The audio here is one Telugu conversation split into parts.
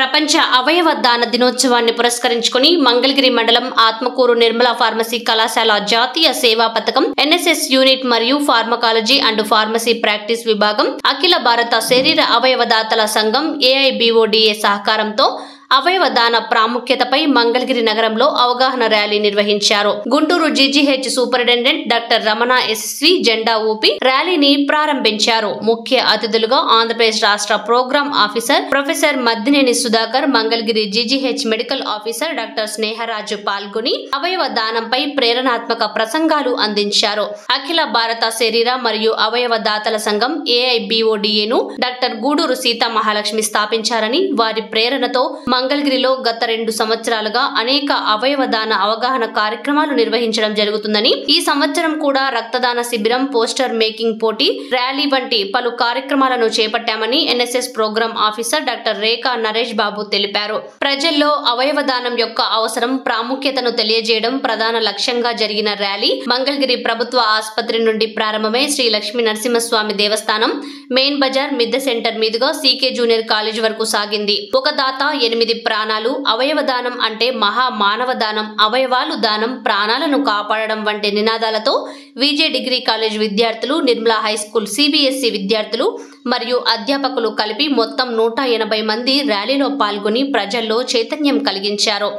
ప్రపంచ అవయవ దాన దినోత్సవాన్ని పురస్కరించుకుని మంగళగిరి మండలం ఆత్మకూరు నిర్మలా ఫార్మసీ కళాశాల జాతీయ సేవా పథకం ఎన్ఎస్ఎస్ యూనిట్ మరియు ఫార్మకాలజీ అండ్ ఫార్మసీ ప్రాక్టీస్ విభాగం అఖిల భారత శరీర అవయవదాతల సంఘం AIBODA సహకారంతో అవయవ దాన ప్రాముఖ్యతపై మంగళగిరి నగరంలో అవగాహన ర్యాలీ నిర్వహించారు. Guntur GGH superintendent doctor Ramana SSV జెండా ఊపి ర్యాలీని ప్రారంభించారు. ముఖ్య అతిథులుగా ఆంధ్రప్రదేశ్ రాష్ట్ర programme officer professor Maddineni Sudhakar, Mangalagiri GGH medical officer doctor Sneharaju పాల్గొని అవయవ దానంపై ప్రేరణాత్మక ప్రసంగాలు అందించారు. అఖిల భారత శరీర మరియు అవయవ దాతల సంఘం AIBODAను డాక్టర్ గూడూరు సీతా మహాలక్ష్మి స్థాపించారని, వారి ప్రేరణతో మంగళగిరిలో గత 2 సంవత్సరాలుగా అనేక అవయవ దాన అవగాహన కార్యక్రమాలు నిర్వహించడం జరుగుతుందని, ఈ సంవత్సరం కూడా రక్తదాన శిబిరం, పోస్టర్ మేకింగ్ పోటీ, ర్యాలీ వంటి పలు కార్యక్రమాలను చేపట్టామని NSS ప్రోగ్రామ్ ఆఫీసర్ డాక్టర్ రేఖా నరేష్ బాబు తెలిపారు. ప్రజల్లో అవయవ దానం యొక్క అవసరం, ప్రాముఖ్యతను తెలియజేయడం ప్రధాన లక్ష్యంగా జరిగిన ర్యాలీ మంగళగిరి ప్రభుత్వ ఆసుపత్రి నుండి ప్రారంభమై శ్రీ లక్ష్మీ నరసింహస్వామి దేవస్థానం, మెయిన్ బజార్, మిద్దె సెంటర్ మీదుగా CK జూనియర్ కాలేజ్ వరకు సాగింది. ఒక దాత 8 ప్రాణాలు, అవయవ దానం అంటే మహా మానవ దానం, అవయవాలు దానం ప్రాణాలను కాపాడడం వంటి నినాదాలతో VJ డిగ్రీ కాలేజ్ విద్యార్థులు, నిర్మలా హైస్కూల్ CBSE విద్యార్థులు మరియు అధ్యాపకులు కలిపి మొత్తం 180 మంది ర్యాలీలో పాల్గొని ప్రజల్లో చైతన్యం కలిగించారు.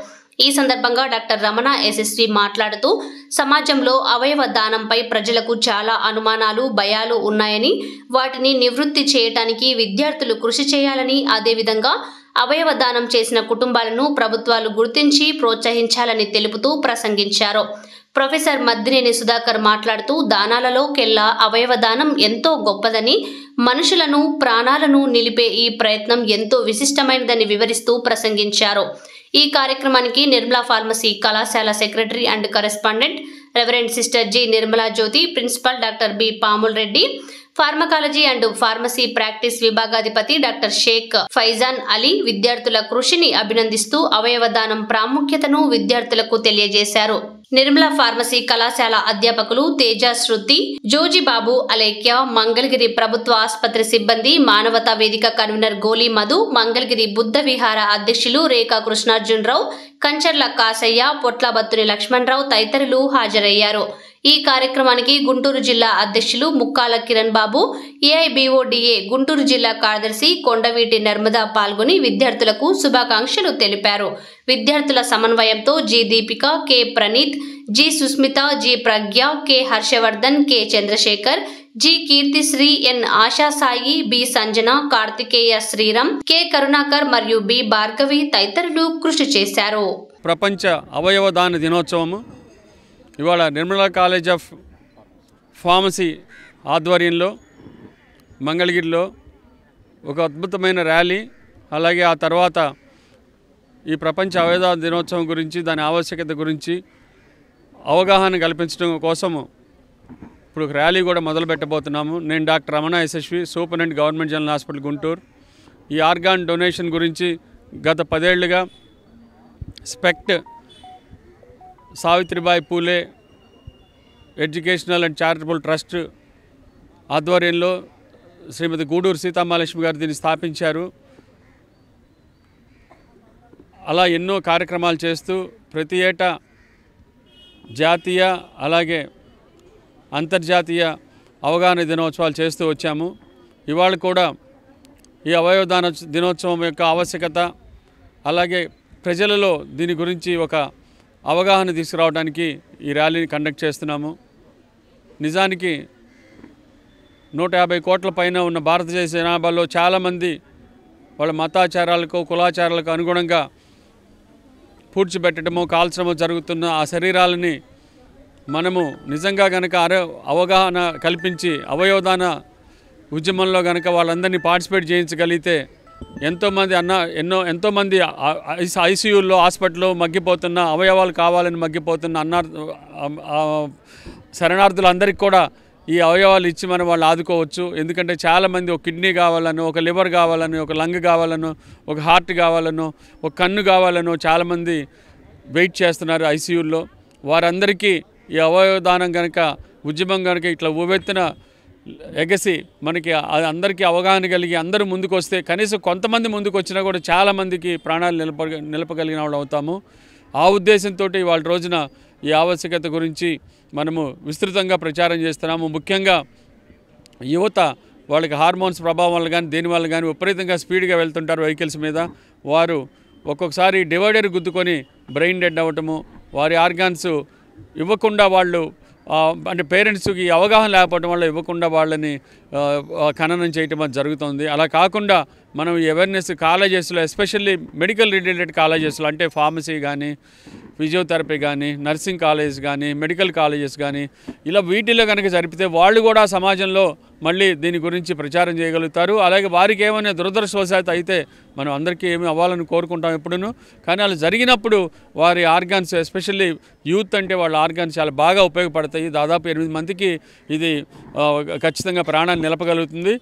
ఈ సందర్భంగా డాక్టర్ రమణ SSV మాట్లాడుతూ, సమాజంలో అవయవ దానంపై ప్రజలకు చాలా అనుమానాలు, భయాలు ఉన్నాయని, వాటిని నివృత్తి చేయడానికి విద్యార్థులు కృషి చేయాలని, అదేవిధంగా అవయవ దానం చేసిన కుటుంబాలను ప్రభుత్వాలు గుర్తించి ప్రోత్సహించాలని తెలుపుతూ ప్రసంగించారు. ప్రొఫెసర్ మద్దినేని సుధాకర్ మాట్లాడుతూ, దానాలలో కెల్లా అవయవ దానం ఎంతో గొప్పదని, మనుషులను, ప్రాణాలను నిలిపే ఈ ప్రయత్నం ఎంతో విశిష్టమైనదని వివరిస్తూ ప్రసంగించారు. ఈ కార్యక్రమానికి నిర్మలా ఫార్మసీ కళాశాల secretary and correspondent reverend sister G Nirmala Jyothi, principal doctor B Pamul Reddy, pharmacology and pharmacy practice విభాగాధిపతి డాక్టర్ షేక్ ఫైజాన్ అలీ విద్యార్థుల కృషిని అభినందిస్తూ అవయవ దానం ప్రాముఖ్యతను విద్యార్థులకు తెలియజేశారు. నిర్మలా ఫార్మసీ కళాశాల అధ్యాపకులు తేజ శృతి, జోజిబాబు అలేఖ్య, మంగళగిరి ప్రభుత్వ ఆసుపత్రి సిబ్బంది, మానవతా వేదిక కన్వీనర్ గోలి మధు, మంగళగిరి బుద్ధ విహార అధ్యక్షులు రేఖా కృష్ణార్జునరావు, కంచర్ల కాసయ్య, పొట్లబత్తుని లక్ష్మణరావు తదితరులు హాజరయ్యారు. ఈ కార్యక్రమానికి గుంటూరు జిల్లా అధ్యక్షులు ముక్కాల కిరణ్ బాబు, AIBODA గుంటూరు జిల్లా కార్యదర్శి కొండవీటి నర్మదా పాల్గొని విద్యార్థులకు శుభాకాంక్షలు తెలిపారు. విద్యార్థుల సమన్వయంతో G Deepika, K Praneeth, G Susmitha, G ప్రజ్ఞ, K Harshavardhan, K Chandrasekhar, G Keerthisri, N ఆశాసాయి, B Sanjana, Karthikeya Sriram, K Karunakar మరియు B భార్గవి తదితరులు కృషి చేశారు. ప్రపంచ అవయవ దాన దినోత్సవము ఇవాళ నిర్మలా కాలేజ్ ఆఫ్ ఫార్మసీ ఆధ్వర్యంలో మంగళగిరిలో ఒక అద్భుతమైన ర్యాలీ, అలాగే ఆ తర్వాత ఈ ప్రపంచ అవయవ దినోత్సవం గురించి, దాని ఆవశ్యకత గురించి అవగాహన కల్పించడం కోసము ఇప్పుడు ఒక ర్యాలీ కూడా మొదలు పెట్టబోతున్నాము. నేను doctor Ramana SSV, superintendent government general hospital Guntur. ఈ ఆర్గాన్ డొనేషన్ గురించి గత 10 ఏళ్లుగా SPECT, Savitribai Phule educational and charitable trust ఆధ్వర్యంలో శ్రీమతి గూడూరు సీతామహాలక్ష్మి గారు దీన్ని స్థాపించారు. అలా ఎన్నో కార్యక్రమాలు చేస్తూ ప్రతి ఏటా జాతీయ అలాగే అంతర్జాతీయ అవగాహన దినోత్సవాలు చేస్తూ వచ్చాము. ఇవాళ కూడా ఈ అవయవ దాన దినోత్సవం యొక్క ఆవశ్యకత, అలాగే ప్రజలలో దీని గురించి ఒక అవగాహన తీసుకురావడానికి ఈ ర్యాలీని కండక్ట్ చేస్తున్నాము. నిజానికి 150 కోట్ల పైన ఉన్న భారతదేశ జనాభాలో చాలామంది వాళ్ళ మతాచారాలకు, కులాచారాలకు అనుగుణంగా పూడ్చిపెట్టడమో, కాల్చడమో జరుగుతున్న ఆ శరీరాలని మనము నిజంగా కనుక అవగాహన కల్పించి అవయవదాన ఉద్యమంలో కనుక వాళ్ళందరినీ పార్టిసిపేట్ చేయించగలిగితే ఎంతోమంది ICUల్లో, హాస్పిటల్లో మగ్గిపోతున్న, అవయవాలు కావాలని మగ్గిపోతున్న శరణార్థులందరికీ కూడా ఈ అవయవాలు ఇచ్చి మనం వాళ్ళు ఆదుకోవచ్చు. ఎందుకంటే చాలామంది ఒక కిడ్నీ కావాలనో, ఒక లివర్ కావాలనో, ఒక లంగ్ కావాలనో, ఒక హార్ట్ కావాలనో, ఒక కన్ను కావాలనో చాలామంది వెయిట్ చేస్తున్నారు ICUల్లో. వారందరికీ ఈ అవయవ దానం కనుక, ఉద్యమం కనుక ఇట్లా ఉవ్వెత్తున ఎగసి మనకి అందరికీ అవగాహన కలిగి అందరూ ముందుకు వస్తే కనీసం కొంతమంది ముందుకు వచ్చినా కూడా చాలామందికి ప్రాణాలు నిలపగలిగిన వాళ్ళు అవుతాము. ఆ ఉద్దేశంతో వాళ్ళ రోజున ఈ ఆవశ్యకత గురించి మనము విస్తృతంగా ప్రచారం చేస్తున్నాము. ముఖ్యంగా యువత వాళ్ళకి హార్మోన్స్ ప్రభావం వల్ల కానీ దేనివల్ల కానీ విపరీతంగా స్పీడ్గా వెళ్తుంటారు వెహికల్స్ మీద. వారు ఒక్కొక్కసారి డివైడర్ గుద్దుకొని బ్రెయిన్ డెడ్ అవ్వటము, వారి ఆర్గాన్స్ ఇవ్వకుండా వాళ్ళు అంటే పేరెంట్స్కి అవగాహన లేకపోవడం వల్ల ఇవ్వకుండా వాళ్ళని ఖననం చేయటం అది జరుగుతుంది. అలా కాకుండా మనం అవేర్నెస్ కాలేజెస్లో ఎస్పెషల్లీ మెడికల్ రిలేటెడ్ కాలేజెస్లో అంటే ఫార్మసీ కానీ ఫిజియోథెరపీ కానీ నర్సింగ్ కాలేజ్ కానీ మెడికల్ కాలేజెస్ కానీ ఇలా వీటిలో కనుక జరిపితే వాళ్ళు కూడా సమాజంలో మళ్ళీ దీని గురించి ప్రచారం చేయగలుగుతారు. అలాగే వారికి ఏమైనా దురదృష్టవశాత్తు అయితే మనం అందరికీ ఏమి అవ్వాలని కోరుకుంటాం ఎప్పుడూ. కానీ అలా జరిగినప్పుడు వారి ఆర్గాన్స్ ఎస్పెషల్లీ యూత్ అంటే వాళ్ళ ఆర్గాన్స్ చాలా బాగా ఉపయోగపడతాయి. దాదాపు 8 మందికి ఇది ఖచ్చితంగా ప్రాణాన్ని నిలపగలుగుతుంది.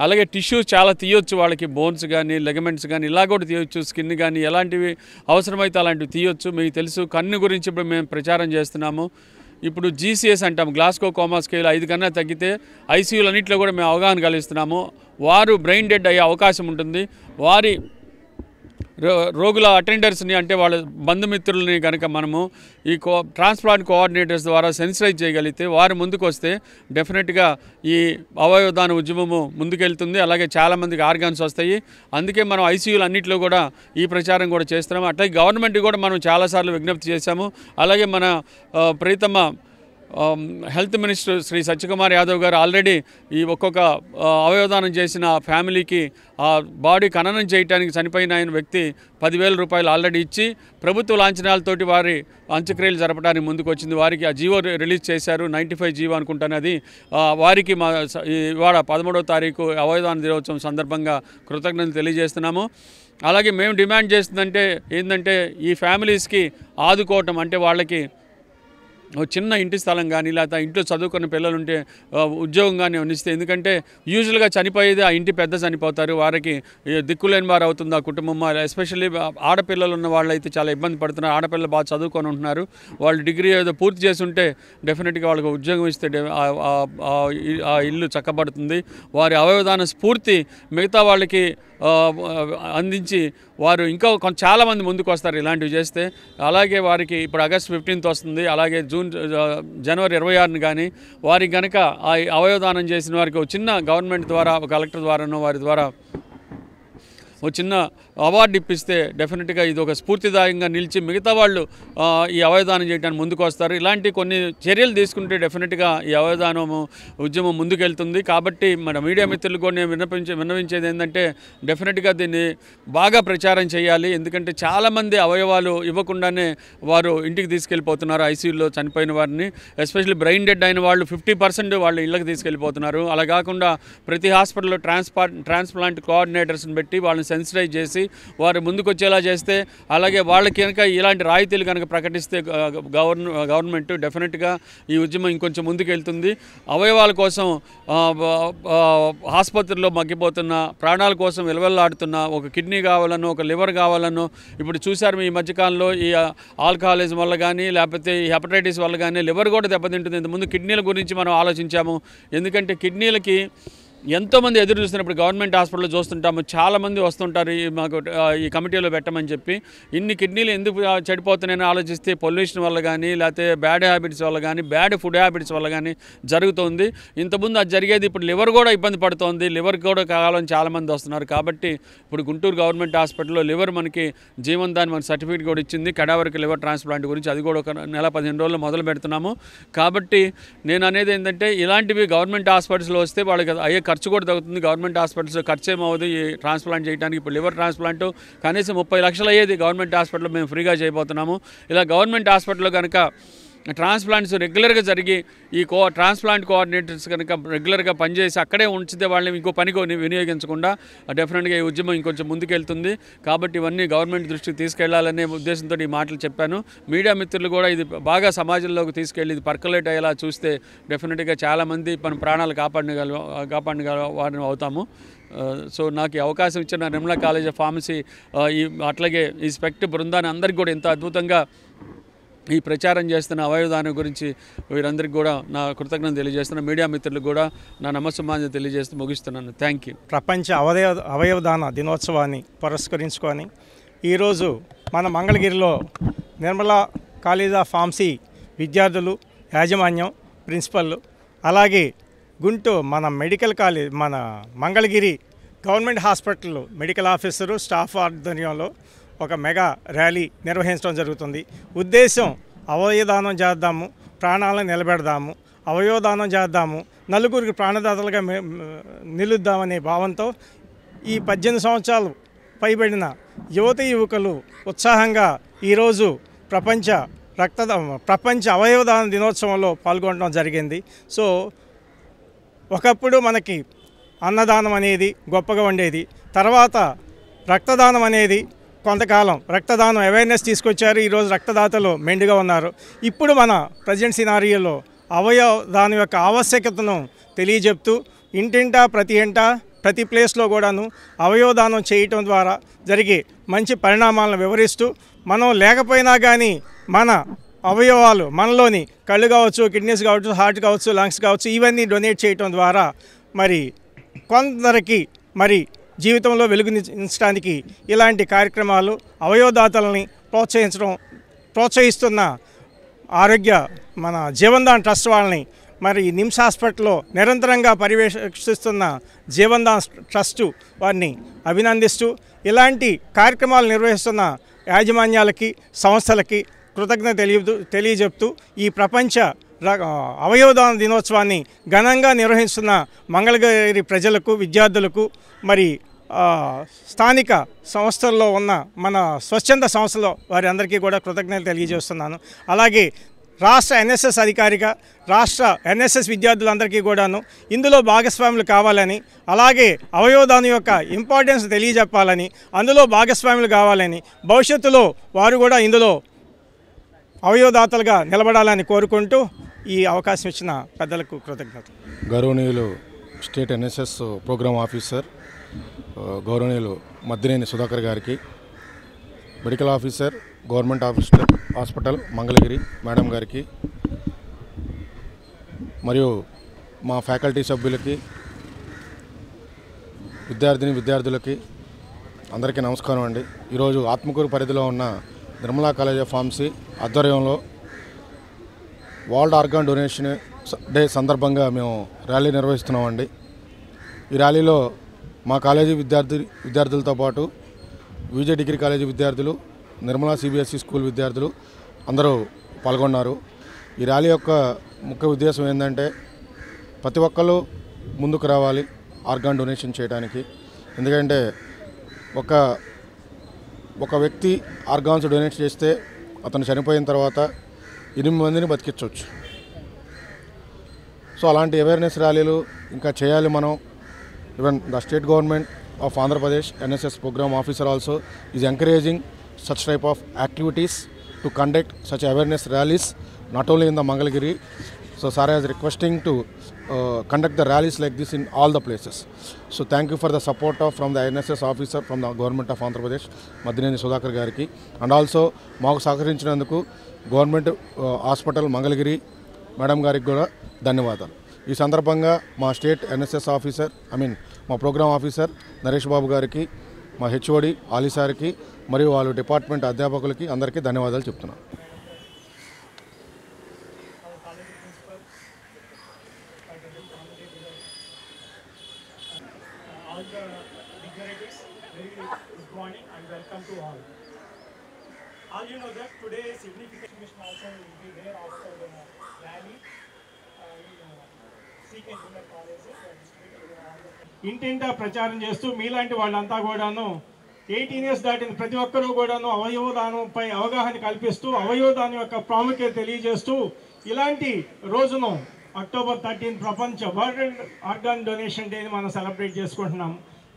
అలాగే టిష్యూస్ చాలా తీయొచ్చు, వాళ్ళకి బోన్స్ కానీ లెగమెంట్స్ కానీ ఇలా కూడా తీయొచ్చు, స్కిన్ కానీ ఎలాంటివి అవసరమైతే అలాంటివి తీయొచ్చు. మీకు తెలుసు కన్ను గురించి ఇప్పుడు మేము ప్రచారం చేస్తున్నాము. ఇప్పుడు GCS అంటాం, గ్లాస్కో కోమా స్కేల్ 5 కన్నా తగ్గితే ICUలు అన్నింటిలో కూడా మేము అవగాహన కలిగిస్తున్నాము. వారు బ్రెయిన్ డెడ్ అయ్యే అవకాశం ఉంటుంది. వారి రోగుల అటెండర్స్ని అంటే వాళ్ళ బంధుమిత్రులని కనుక మనము ఈ ట్రాన్స్ప్లాంట్ కోఆర్డినేటర్స్ ద్వారా సెన్సిటైజ్ చేయగలిగితే వారు ముందుకు వస్తే డెఫినెట్గా ఈ అవయవదాన ఉద్యమము ముందుకెళ్తుంది. అలాగే చాలామందికి ఆర్గాన్స్ వస్తాయి. అందుకే మనం ICUలు అన్నింటిలో కూడా ఈ ప్రచారం కూడా చేస్తున్నాము. అట్లాగే గవర్నమెంట్ కూడా మనం చాలాసార్లు విజ్ఞప్తి చేశాము. అలాగే మన ప్రీతమ హెల్త్ మినిస్టర్ శ్రీ సత్యకుమార్ యాదవ్ గారు ఆల్రెడీ ఈ ఒక్కొక్క అవయవదానం చేసిన ఫ్యామిలీకి ఆ బాడీ ఖననం చేయడానికి చనిపోయిన ఆయన వ్యక్తి 10,000 రూపాయలు ఆల్రెడీ ఇచ్చి ప్రభుత్వ లాంఛనాలతోటి వారి అంత్యక్రియలు జరపడానికి ముందుకు వచ్చింది. వారికి ఆ జీవో రిలీజ్ చేశారు, 95 జీవో అనుకుంటాను అది. వారికి ఇవాళ 13వ తారీఖు అవయవదాన దినోత్సవం సందర్భంగా కృతజ్ఞతలు తెలియజేస్తున్నాము. అలాగే మేము డిమాండ్ చేస్తుందంటే ఏంటంటే ఈ ఫ్యామిలీస్కి ఆదుకోవటం, అంటే వాళ్ళకి చిన్న ఇంటి స్థలం కానీ లేకపోతే ఇంట్లో చదువుకున్న పిల్లలు ఉంటే ఉద్యోగం కానీ ఇస్తే, ఎందుకంటే యూజువల్గా చనిపోయేది ఆ ఇంటి పెద్ద చనిపోతారు, వారికి దిక్కులేని వారు అవుతుంది ఆ కుటుంబం. ఎస్పెషల్లీ ఆడపిల్లలు ఉన్న వాళ్ళు అయితే చాలా ఇబ్బంది పడుతున్నారు. ఆడపిల్లలు బాగా చదువుకొని ఉంటున్నారు, వాళ్ళు డిగ్రీ ఏదో పూర్తి చేసి ఉంటే డెఫినెట్గా వాళ్ళకి ఉద్యోగం ఇస్తే ఆ ఇల్లు చక్కబడుతుంది. వారి అవయవదాన స్ఫూర్తి మిగతా వాళ్ళకి అందించి వారు ఇంకా చాలామంది ముందుకు వస్తారు ఇలాంటివి చేస్తే. అలాగే వారికి ఇప్పుడు ఆగస్ట్ 15th వస్తుంది, అలాగే జనవరి 26ని కానీ వారికి కనుక ఆ అవయవదానం చేసిన వారికి ఒక చిన్న గవర్నమెంట్ ద్వారా కలెక్టర్ ద్వారానో వారి ద్వారా ఒక చిన్న అవార్డు ఇప్పిస్తే డెఫినెట్గా ఇది ఒక స్ఫూర్తిదాయంగా నిలిచి మిగతా వాళ్ళు ఈ అవయవదానం చేయడానికి ముందుకు వస్తారు. ఇలాంటి కొన్ని చర్యలు తీసుకుంటే డెఫినెట్గా ఈ అవయవదానము ఉద్యమం ముందుకెళ్తుంది. కాబట్టి మన మీడియా మిత్రులు కూడా నేను విన్నవించేది ఏంటంటే డెఫినెట్గా దీన్ని బాగా ప్రచారం చేయాలి. ఎందుకంటే చాలామంది అవయవాలు ఇవ్వకుండానే వారు ఇంటికి తీసుకెళ్ళిపోతున్నారు. ICUలో చనిపోయిన వారిని, ఎస్పెషల్లీ బ్రెయిన్ డెడ్ అయిన వాళ్ళు 50% వాళ్ళు ఇళ్ళకి తీసుకెళ్ళిపోతున్నారు. అలా కాకుండా ప్రతి హాస్పిటల్లో ట్రాన్స్ప్లాంట్ కోఆర్డినేటర్స్ని పెట్టి వాళ్ళని సెన్సిటైజ్ చేసి వారు ముందుకు వచ్చేలా చేస్తే, అలాగే వాళ్ళకి కనుక ఇలాంటి రాయితీలు కనుక ప్రకటిస్తే గవర్నమెంట్ డెఫినెట్గా ఈ ఉద్యమం ఇంకొంచెం ముందుకు వెళ్తుంది. అవయవాల కోసం ఆసుపత్రిలో మగ్గిపోతున్న, ప్రాణాల కోసం విలవెల్లాడుతున్న, ఒక కిడ్నీ కావాలనో ఒక లివర్ కావాలనో, ఇప్పుడు చూశారు ఈ మధ్యకాలంలో ఈ ఆల్కహాలిజం వల్ల కానీ లేకపోతే ఈ హెపటైటిస్ వల్ల కానీ లివర్ కూడా దెబ్బతింటుంది. ఇంతకుముందు కిడ్నీల గురించి మనం ఆలోచించాము. ఎందుకంటే కిడ్నీలకి ఎంతోమంది ఎదురు చూస్తున్నప్పుడు గవర్నమెంట్ హాస్పిటల్లో చూస్తుంటాము, చాలామంది వస్తుంటారు మాకు ఈ కమిటీలో పెట్టమని చెప్పి. ఇన్ని కిడ్నీలు ఎందుకు చెడిపోతున్నాయని ఆలోచిస్తే పొల్యూషన్ వల్ల కానీ లేకపోతే బ్యాడ్ హ్యాబిట్స్ వల్ల కానీ బ్యాడ్ ఫుడ్ హ్యాబిట్స్ వల్ల కానీ జరుగుతుంది. ఇంతకుముందు అది జరిగేది, ఇప్పుడు లివర్ కూడా ఇబ్బంది పడుతోంది, లివర్ కూడా కావాలని చాలామంది వస్తున్నారు. కాబట్టి ఇప్పుడు గుంటూరు గవర్నమెంట్ హాస్పిటల్లో లివర్ మనకి జీవన్దాన్ మనకి సర్టిఫికేట్ కూడా ఇచ్చింది కడావరికి లివర్ ట్రాన్స్ప్లాంట్ గురించి. అది కూడా ఒక నెల 15 రోజుల్లో మొదలు పెడుతున్నాము. కాబట్టి నేను అనేది ఏంటంటే ఇలాంటివి గవర్నమెంట్ హాస్పిటల్స్లో వస్తే వాళ్ళకి అయ్యే ఖర్చు కూడా తగ్గుతుంది. గవర్నమెంట్ హాస్పిటల్స్ ఖర్చు ఏమవుతుంది ఈ ట్రాన్స్ప్లాంట్ చేయడానికి. ఇప్పుడు లివర్ ట్రాన్స్ప్లాంట్ కనీసం 30 లక్షలు అయ్యేది గవర్నమెంట్ హాస్పిటల్లో మేము ఫ్రీగా చేయబోతున్నాము. ఇలా గవర్నమెంట్ హాస్పిటల్లో కనుక ట్రాన్స్ప్లాంట్స్ రెగ్యులర్గా జరిగి ఈ ట్రాన్స్ప్లాంట్ కోఆర్డినేటర్స్ కనుక రెగ్యులర్గా పనిచేసి అక్కడే ఉంచితే వాళ్ళని ఇంకో పనికి వినియోగించకుండా డెఫినెట్గా ఈ ఉద్యమం ఇంకొంచెం ముందుకెళ్తుంది. కాబట్టి ఇవన్నీ గవర్నమెంట్ దృష్టికి తీసుకెళ్లాలనే ఉద్దేశంతో ఈ మాటలు చెప్పాను. మీడియా మిత్రులు కూడా ఇది బాగా సమాజంలోకి తీసుకెళ్ళి ఇది పర్కలేట్ అయ్యేలా చూస్తే డెఫినెట్గా చాలామంది మన ప్రాణాలు కాపాడగల వారిని అవుతాము. సో నాకు ఈ అవకాశం ఇచ్చిన నిర్మలా కాలేజ్ ఆఫ్ ఫార్మసీ అట్లాగే ఈ స్పెక్ట్ బృందాన్ని అందరికీ కూడా ఎంతో అద్భుతంగా ఈ ప్రచారం చేస్తున్న అవయవదానం గురించి వీరందరికీ కూడా నా కృతజ్ఞతలు తెలియజేస్తున్నా. మీడియా మిత్రులకు కూడా నా నమస్సమాన్యం తెలియజేస్తూ ముగిస్తున్నాను. Thank you. ప్రపంచ అవయవదాన దినోత్సవాన్ని పురస్కరించుకొని ఈరోజు మన మంగళగిరిలో నిర్మలా కాలేజ్ ఆఫ్ ఫార్మసీ విద్యార్థులు, యాజమాన్యం, ప్రిన్సిపల్, అలాగే మన మెడికల్ కాలేజ్, మన Mangalagiri government hospital medical officer staff ఆధ్వర్యంలో ఒక మెగా ర్యాలీ నిర్వహించడం జరుగుతుంది. ఉద్దేశం అవయవదానం చేద్దాము, ప్రాణాలను నిలబెడదాము, అవయవదానం చేద్దాము, నలుగురికి ప్రాణదాతలుగా నిలుద్దామనే భావంతో ఈ 18 సంవత్సరాలు పైబడిన యువకులు ఉత్సాహంగా ఈరోజు ప్రపంచ అవయవదాన దినోత్సవంలో పాల్గొనడం జరిగింది. సో ఒకప్పుడు మనకి అన్నదానం అనేది గొప్పగా ఉండేది. తర్వాత రక్తదానం అనేది కొంతకాలం రక్తదానం అవేర్నెస్ తీసుకొచ్చారు. ఈరోజు రక్తదాతలు మెండుగా ఉన్నారు. ఇప్పుడు మన ప్రజెంట్ సినారియోలో అవయవదానం యొక్క ఆవశ్యకతను తెలియజెప్తూ ఇంటింటా ప్రతి ప్లేస్లో కూడాను అవయవదానం చేయటం ద్వారా జరిగే మంచి పరిణామాలను వివరిస్తూ మనం లేకపోయినా కానీ మన అవయవాలు మనలోని కళ్ళు కావచ్చు, కిడ్నీస్ కావచ్చు, హార్ట్ కావచ్చు, లంగ్స్ కావచ్చు, ఇవన్నీ డొనేట్ చేయటం ద్వారా మరి కొందరికి జీవితంలో వెలుగునించడానికి ఇలాంటి కార్యక్రమాలు అవయవదాతలని ప్రోత్సహిస్తున్న మన జీవన్దాన్ ట్రస్ట్ వాళ్ళని, నిమ్స్ హాస్పిటల్లో నిరంతరంగా పర్యవేక్షిస్తున్న జీవన్దాన్ ట్రస్టు వారిని అభినందిస్తూ ఇలాంటి కార్యక్రమాలు నిర్వహిస్తున్న యాజమాన్యాలకి, సంస్థలకి కృతజ్ఞత తెలియజెప్తూ ఈ ప్రపంచ అవయవదాన దినోత్సవాన్ని ఘనంగా నిర్వహిస్తున్న మంగళగిరి ప్రజలకు, విద్యార్థులకు, స్థానిక సంస్థల్లో ఉన్న మన స్వచ్ఛంద సంస్థలో వారి అందరికీ కూడా కృతజ్ఞతలు తెలియజేస్తున్నాను. అలాగే రాష్ట్ర ఎన్ఎస్ఎస్ అధికారిగా రాష్ట్ర ఎన్ఎస్ఎస్ విద్యార్థులందరికీ కూడాను ఇందులో భాగస్వాములు కావాలని, అలాగే అవయవదానం యొక్క ఇంపార్టెన్స్ తెలియజెప్పాలని, అందులో భాగస్వాములు కావాలని, భవిష్యత్తులో వారు కూడా ఇందులో అవయవదాతలుగా నిలబడాలని కోరుకుంటూ ఈ అవకాశం ఇచ్చిన పెద్దలకు కృతజ్ఞతలు. గౌరవనీయులు స్టేట్ ఎన్ఎస్ఎస్ ప్రోగ్రామ్ ఆఫీసర్ గౌరవనీయులు మద్దినేని సుధాకర్ గారికి, medical officer government hospital Mangalagiri madam గారికి, మరియు మా ఫ్యాకల్టీ సభ్యులకి, విద్యార్థులకి అందరికీ నమస్కారం అండి. ఈరోజు ఆత్మకూరు పరిధిలో ఉన్న నిర్మలా కాలేజ్ ఆఫ్ ఫార్మసీ ఆధ్వర్యంలో వరల్డ్ ఆర్గాన్ డొనేషన్ డే సందర్భంగా మేము ర్యాలీ నిర్వహిస్తున్నామండి. ఈ ర్యాలీలో మా కాలేజీ విద్యార్థులతో పాటు విజయ డిగ్రీ కాలేజీ విద్యార్థులు, నిర్మలా సిబిఎస్ఈ స్కూల్ విద్యార్థులు అందరూ పాల్గొన్నారు. ఈ ర్యాలీ యొక్క ముఖ్య ఉద్దేశం ఏంటంటే ప్రతి ఒక్కరు ముందుకు రావాలి ఆర్గాన్ డొనేషన్ చేయడానికి. ఎందుకంటే ఒక వ్యక్తి ఆర్గాన్స్ డొనేట్ చేస్తే అతను చనిపోయిన తర్వాత 8 మందిని బతికించవచ్చు. సో అలాంటి అవేర్నెస్ ర్యాలీలు ఇంకా చేయాలి మనం. Even the state government of Andhra Pradesh NSS programme officer also is encouraging such type of activities to conduct such awareness rallies not only in the Mangalagiri. So Sara is requesting to conduct the rallies like this in all the places. So thank you for the support from the NSS officer from the government of Andhra Pradesh Madineni Sudhakar gariki, and also maaku sahakarinchiనందుకు గవర్నమెంట్ హాస్పిటల్ మంగళగిరి మేడం గారికి కూడా ధన్యవాదాలు. ఈ సందర్భంగా మా స్టేట్ ఎన్ఎస్ఎస్ ఆఫీసర్ మా ప్రోగ్రామ్ ఆఫీసర్ నరేష్ బాబు గారికి, మా హెచ్ఓడి ఆలీ సార్కి మరియు వాళ్ళ డిపార్ట్మెంట్ అధ్యాపకులకి అందరికీ ధన్యవాదాలు చెప్తున్నాను. ఇంటింటా ప్రచారం చేస్తూ మీలాంటి వాళ్ళంతా కూడాను 18 years దాటిన ప్రతి ఒక్కరూ కూడాను అవయవదానంపై అవగాహన కల్పిస్తూ అవయవదానం యొక్క ప్రాముఖ్యత తెలియజేస్తూ ఇలాంటి రోజును అక్టోబర్ 13 ప్రపంచ వరల్డ్ ఆర్గాన్ డొనేషన్ డేని మనం సెలబ్రేట్ చేసుకుంటున్నాం.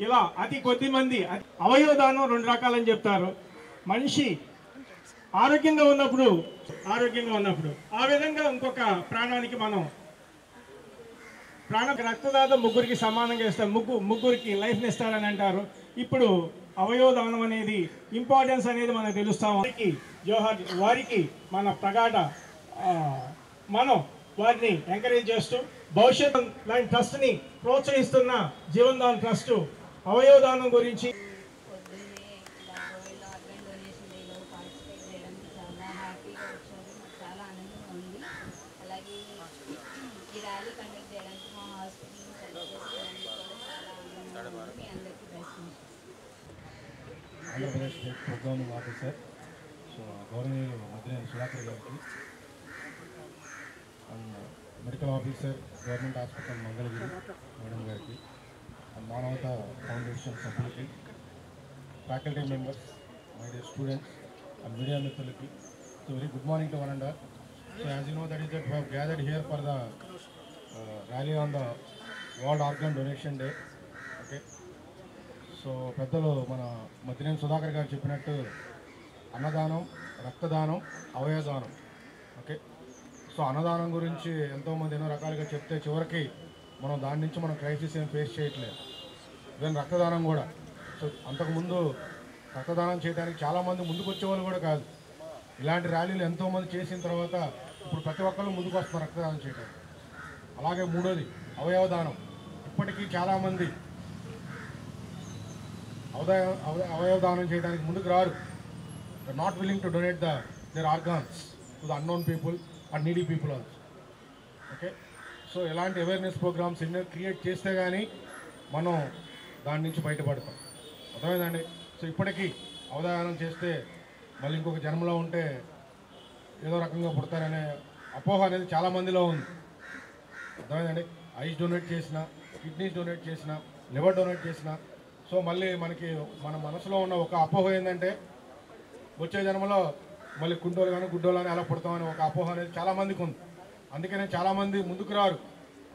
ఇలా అతి కొద్ది మంది అవయవదానం 2 రకాలని చెప్తారు. మనిషి ఆరోగ్యంగా ఉన్నప్పుడు ఆ విధంగా ఇంకొక ప్రాణానికి మనం రక్తదాత ముగ్గురికి సమానంగా ఇస్తారు, ముగ్గురికి లైఫ్ని ఇస్తారని అంటారు. ఇప్పుడు అవయవదానం అనేది ఇంపార్టెన్స్ అనేది మనకు తెలుస్తాం. వారికి మన ప్రగాఢ మనం వారిని ఎంకరేజ్ చేస్తూ భవిష్యత్తు లాంటి ట్రస్ట్ని ప్రోత్సహిస్తున్న జీవన్ దాన్ ట్రస్ట్ అవయవదానం గురించి Andhra Pradesh state programming officer governor Maddineni Sudhakar గారికి and medical officer government hospital Mangalagiri madam గారికి అండ్ మానవత ఫౌండేషన్ సభ్యులకి, faculty members, my dear students and media మిత్రులకి so very good morning to one and all. So as you know that is that we have gathered here for the rally on the world organ donation day. Okay, so పెద్దలు మన మద్దినేని సుధాకర్ గారు చెప్పినట్టు అన్నదానం, రక్తదానం, అవయవదానం. ఓకే, సో అన్నదానం గురించి ఎంతోమంది ఎన్నో రకాలుగా చెప్తే చివరికి మనం దాని నుంచి మనం క్రైసిస్ ఏం ఫేస్ చేయట్లేదు. ఈవెన్ రక్తదానం కూడా. సో అంతకుముందు రక్తదానం చేయడానికి చాలామంది ముందుకు వచ్చేవాళ్ళు కూడా కాదు. ఇలాంటి ర్యాలీలు ఎంతోమంది చేసిన తర్వాత ఇప్పుడు ప్రతి ఒక్కళ్ళు ముందుకు వస్తున్నారు రక్తదానం చేయడానికి. అలాగే మూడోది అవయవదానం. ఇప్పటికీ చాలామంది అవయవదానం చేయడానికి ముందుకు రారు. Not willing to donate their organs to the unknown people and needy people also. Okay, so ఎలాంటి అవేర్నెస్ ప్రోగ్రామ్స్ ఎన్నో క్రియేట్ చేస్తే కానీ మనం దాని నుంచి బయటపడతాం. అర్థమైందండి? సో ఇప్పటికీ అవయవదానం చేస్తే మళ్ళీ ఇంకొక జన్మలో ఉంటే ఏదో రకంగా పుడతారనే అపోహ అనేది చాలామందిలో ఉంది. అర్థమైందండి? ఐస్ డొనేట్ చేసిన, కిడ్నీస్ డొనేట్ చేసిన, లివర్ డొనేట్ చేసిన, సో మళ్ళీ మనకి మన మనసులో ఉన్న ఒక అపోహ ఏంటంటే వచ్చే జన్మలో మళ్ళీ కుంటోలు కానీ గుడ్డోలు కానీ అలా పుడతామని ఒక అపోహ అనేది చాలామందికి ఉంది. అందుకనే చాలామంది ముందుకు రారు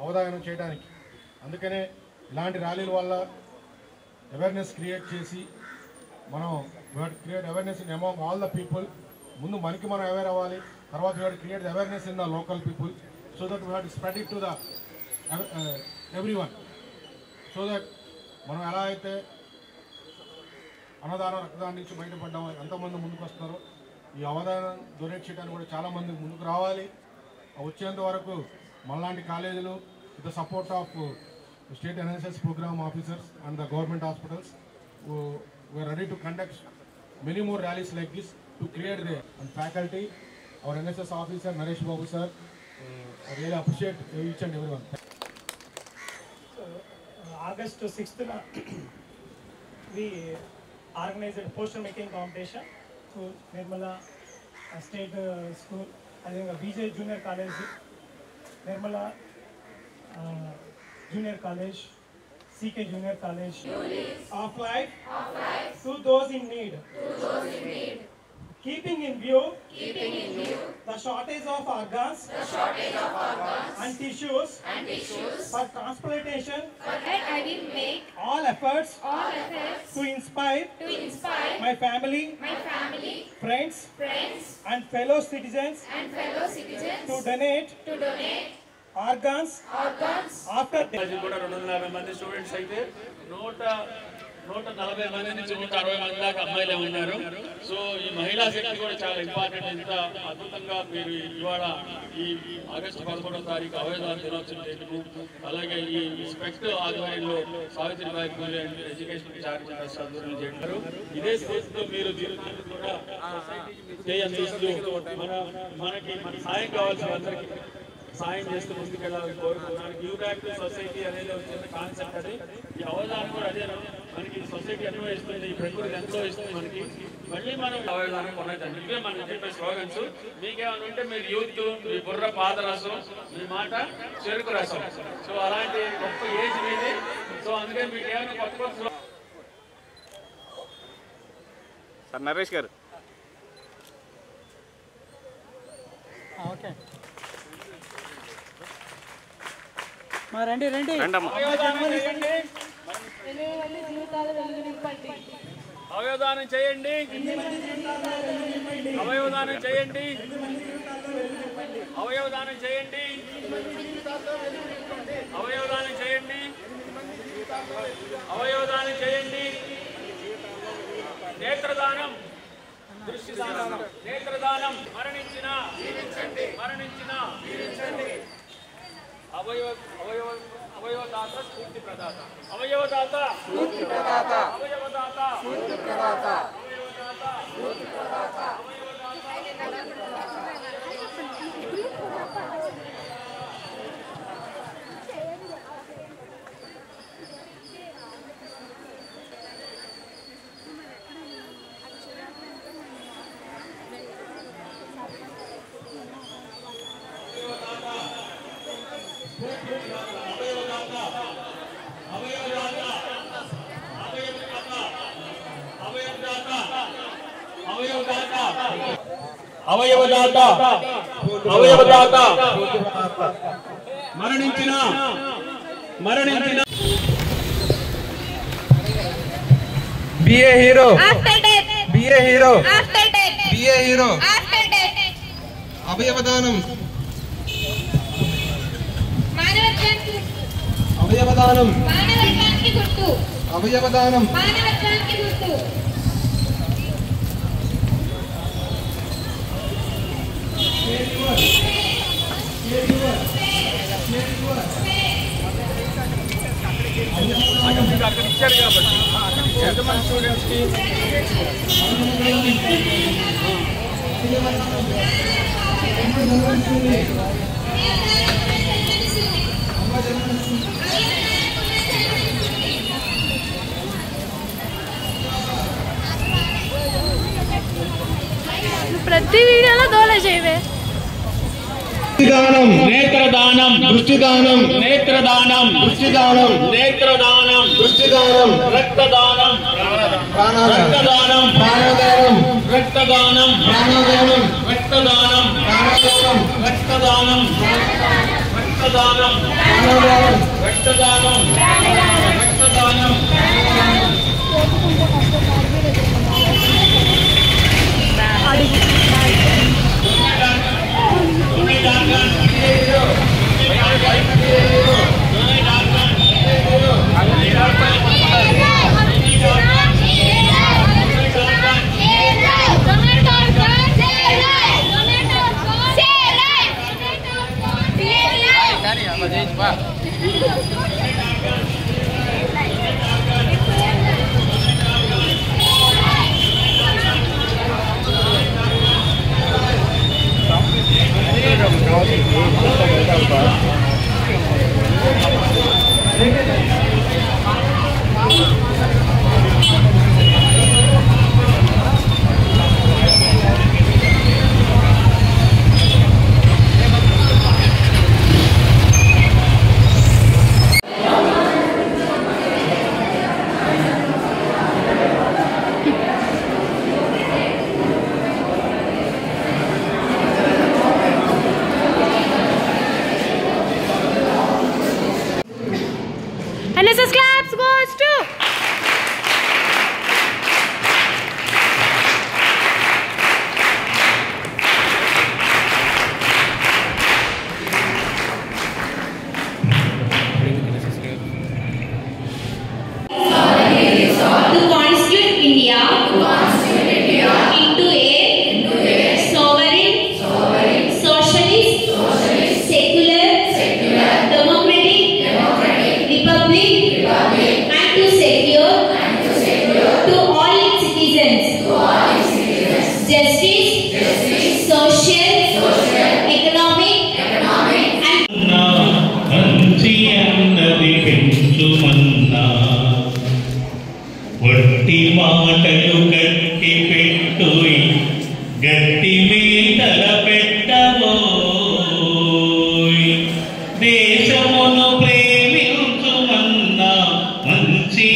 అవగాహన చేయడానికి. అందుకనే ఇలాంటి ర్యాలీల వల్ల అవేర్నెస్ క్రియేట్ చేసి మనం create awareness in among all the people. ముందు మనకి మనం అవేర్ అవ్వాలి, తర్వాత we create awareness in the local people so that we have to spread it to the everyone. So that మనం ఎలా అయితే అన్నదానం, రక్తదానం నుంచి బయటపడ్డాము, ఎంతమంది ముందుకు వస్తున్నారో ఈ అవదానం డొనేట్ చేయడానికి కూడా చాలామంది ముందుకు రావాలి. వచ్చేంత వరకు మనలాంటి కాలేజీలు with the support of state NSS programme officers and the government hospitals we are ready to conduct many more rallies like this to create the. And faculty, our NSS officer Naresh Babu sir, I really appreciate each and every one. August 6th we organized a poster making competition to Nirmala State School, I think BJ Junior College, Nirmala Junior College, CK Junior College. Of life to those in need. Keeping in view the shortage of organs and tissues for transplantation, I will make all efforts to inspire my family, friends and fellow citizens to donate organs after death. కూడా 250 మంది స్టూడెంట్స్ అయితే 140 మంది నుంచి 160 మంది దాకా అమ్మాయిలే ఉన్నారు. సో ఈ మహిళా శక్తి కూడా చాలా ఇంపార్టెంట్. ఇంత అద్భుతంగా మీరు ఇవాళ ఈ ఆగస్టు 11వ తారీఖు అవయవదాన దినోత్సవం చేయటము, అలాగే ఈ స్పెక్ట్ ఆధ్వర్యంలో Savitribai Phule education charitable trust ఆధ్వర్యంలో చేయడం, ఇదే స్ఫూర్తితో మీరు దీన్ని కూడా చేయండి. మనకి సాయం కావాల్సిన అందరికీ సాయం చేస్తూ ముందుకెళ్ళాలని కోరుకుంటున్నాను. గివ్ బ్యాక్ టు సొసైటీ అనేది వచ్చిన కాన్సెప్ట్. అది ఈ అవగాహన కూడా అదే, మనకి సొసైటీ ఎన్నో ఇస్తుంది, ఈ ప్రకృతి ఎంతో ఇస్తుంది మనకి. మళ్ళీ మనం అవగాహన కొనైతుంది. ఇవే మనం చెప్పే స్లోగన్స్. మీకేమైనా ఉంటే మీరు యూత్, మీ బుర్ర పాదరసం, మీ మాట చెరుకు రసం. సో అలాంటి గొప్ప ఏజ్ మీది. సో అందుకని మీకు ఏమైనా కొత్త కొత్త సార్ నరేష్ గారు. ఓకే, రండి రండి. అవయవదానం చేయండి, అవయవదానం చేయండి, అవయవదానం చేయండి, అవయవదానం చేయండి, అవయవదానం చేయండి, అవయవదానం చేయండి, నేత్రదానం దృష్టిదానం నేత్రదానం మరణించిన అవయవదాత స్ఫూర్తి ప్రదాత అవయవదాత స్ఫూర్తి ప్రదాత అవయవదాత స్ఫూర్తి ప్రదాత అవయవదాత స్ఫూర్తి ప్రదాత అవయవదాత అవయవదాత మరణించిన be a hero be a hero be a hero అవయవదానం అవయవదానం అవయవదానం అక్కడ ఇచ్చారు కాబట్టి ఎంతమంది స్టూడెంట్స్కి ప్రతి వీడియోలో దోల చేయవే దృష్టిదానం నేత్రదానం దృష్టిదానం నేత్రదానం దృష్టిదానం నేత్రదానం దృష్టిదానం రక్తదానం ప్రాణదానం రక్తదానం ప్రాణదానం రక్తదానం ప్రాణదానం రక్తదానం ప్రాణదానం రక్తదానం రక్తదానం ప్రాణదానం రక్తదానం రక్తదానం NSS claps goes to to constitute India into a sovereign, socialist, secular, democratic republic, and to secure to all its citizens justice, social, economic, and వట్టి మాటలు గట్టి పెట్టు గట్టి మీటల పెట్టబోయ్ దేశమును ప్రేమించుమన్నా మంచి